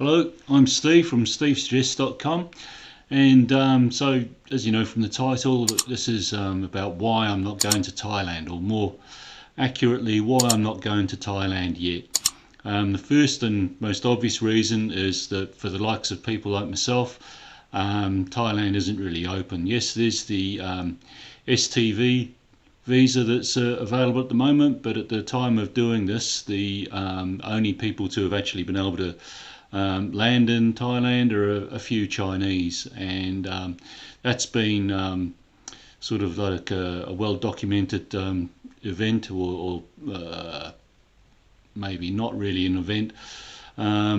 Hello, I'm Steve from stevessuggest.com, and so as you know from the title, this is about why I'm not going to Thailand, or more accurately, why I'm not going to Thailand yet. The first and most obvious reason is that for the likes of people like myself, Thailand isn't really open. Yes, there's the STV visa that's available at the moment, but at the time of doing this, the only people to have actually been able to land in Thailand are a few Chinese, and that's been sort of like a well-documented event, or maybe not really an event,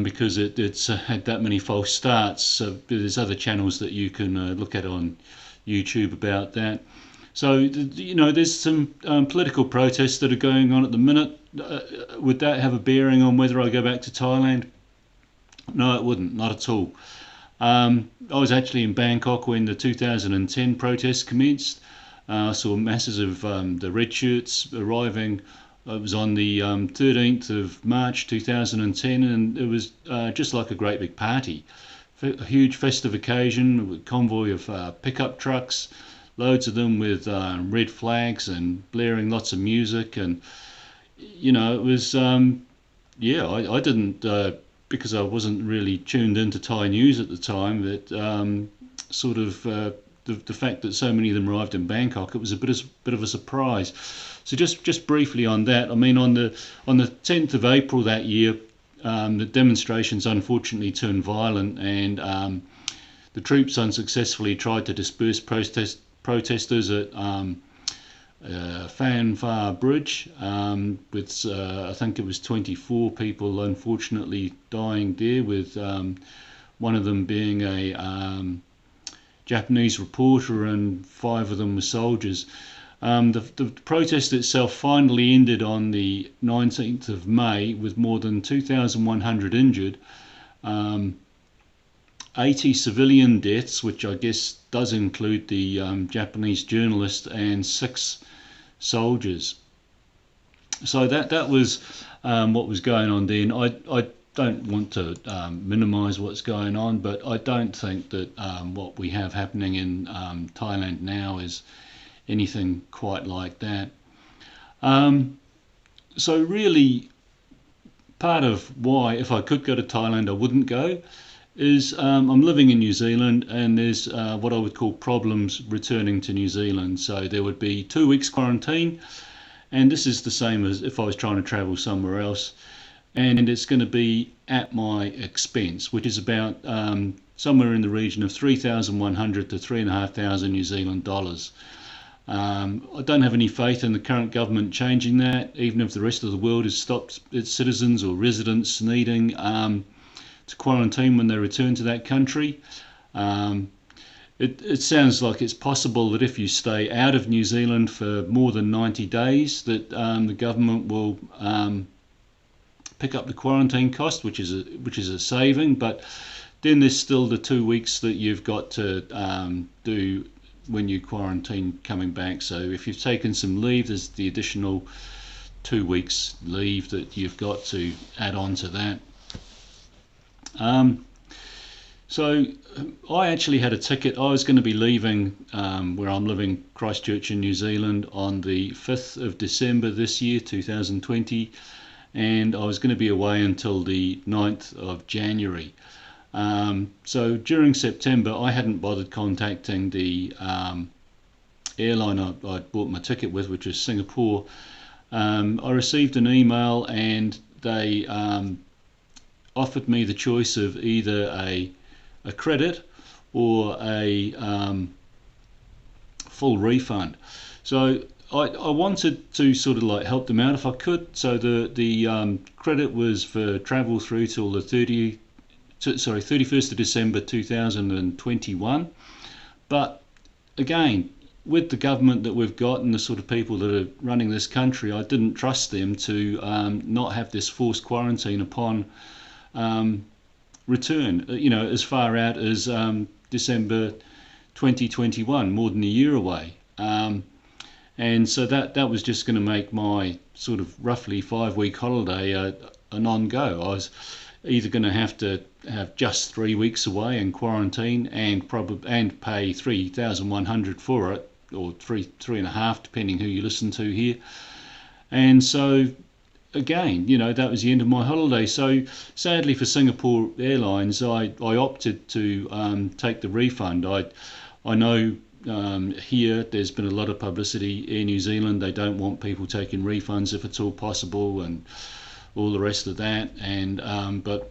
because it's had that many false starts. So there's other channels that you can look at on YouTube about that. So, there's some political protests that are going on at the minute. Would that have a bearing on whether I go back to Thailand? No, it wouldn't, not at all. I was actually in Bangkok when the 2010 protests commenced. I saw masses of the red shirts arriving. It was on the 13th of March 2010, and it was just like a great big party. A huge festive occasion with a convoy of pickup trucks, loads of them with red flags and blaring lots of music. And it was I didn't because I wasn't really tuned into Thai news at the time, that the fact that so many of them arrived in Bangkok, it was a bit of a surprise. So just briefly on that, I mean, on the 10th of April that year, the demonstrations unfortunately turned violent, and the troops unsuccessfully tried to disperse protesters at Fan Phar Bridge, with I think it was 24 people unfortunately dying there, with one of them being a Japanese reporter and 5 of them were soldiers. The protest itself finally ended on the 19th of May with more than 2,100 injured, 80 civilian deaths, which I guess does include the Japanese journalist, and 6 soldiers. So that was what was going on then. I don't want to minimise what's going on, but I don't think that what we have happening in Thailand now is anything quite like that. So really, part of why, if I could go to Thailand, I wouldn't go, is I'm living in New Zealand, and there's what I would call problems returning to New Zealand. So there would be 2 weeks quarantine, and this is the same as if I was trying to travel somewhere else, and it's going to be at my expense, which is about somewhere in the region of 3,100 to 3,500 New Zealand dollars. I don't have any faith in the current government changing that, even if the rest of the world has stopped its citizens or residents needing to quarantine when they return to that country. It sounds like it's possible that if you stay out of New Zealand for more than 90 days, that the government will pick up the quarantine cost, which is a saving. But then there's still the 2 weeks that you've got to do when you quarantine coming back. So if you've taken some leave, there's the additional 2 weeks leave that you've got to add on to that. So I actually had a ticket. I was going to be leaving where I'm living, Christchurch in New Zealand, on the 5th of December this year, 2020, and I was going to be away until the 9th of January. So during September, I hadn't bothered contacting the airline I bought my ticket with, which is Singapore. I received an email, and they offered me the choice of either a credit or a full refund. So I wanted to sort of like help them out if I could. So the credit was for travel through till the 31st of December 2021. But again, with the government that we've got and the sort of people that are running this country, I didn't trust them to not have this forced quarantine upon return, as far out as December 2021, more than a year away. And so that was just going to make my sort of roughly 5-week holiday a non-go. either going to have just 3 weeks away in quarantine and pay 3,100 for it, or three and a half, depending who you listen to here. And so again, that was the end of my holiday. So sadly for Singapore Airlines, I opted to take the refund. I know here there's been a lot of publicity. Air New Zealand, they don't want people taking refunds if it's all possible, and all the rest of that. And but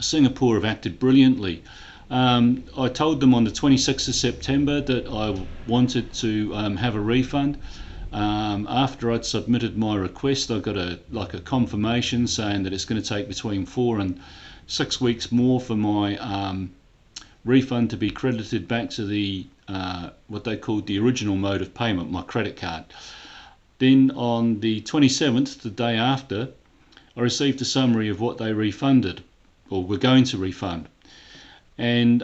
Singapore have acted brilliantly. I told them on the 26th of September that I wanted to have a refund. After I'd submitted my request, I got a confirmation saying that it's going to take between 4 and 6 weeks more for my refund to be credited back to the what they called the original mode of payment, my credit card. Then on the 27th, the day after, I received a summary of what they refunded, or were going to refund. And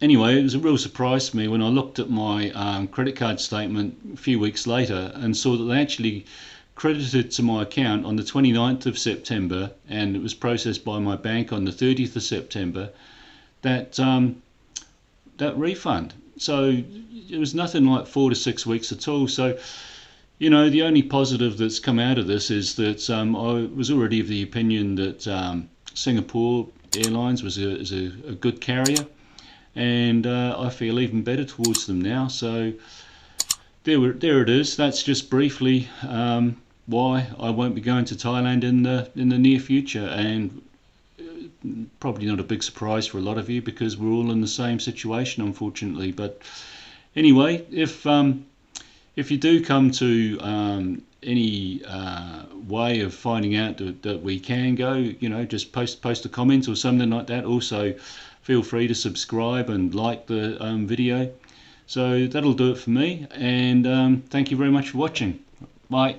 anyway, it was a real surprise to me when I looked at my credit card statement a few weeks later and saw that they actually credited to my account on the 29th of September, and it was processed by my bank on the 30th of September, that refund. So it was nothing like 4 to 6 weeks at all. So the only positive that's come out of this is that I was already of the opinion that Singapore Airlines was a good carrier, and I feel even better towards them now. So there it is. That's just briefly why I won't be going to Thailand in the near future, and probably not a big surprise for a lot of you because we're all in the same situation, unfortunately. But anyway, if you do come to any way of finding out that we can go, just post a comment or something like that. Also, feel free to subscribe and like the video. So that'll do it for me, and thank you very much for watching. Bye.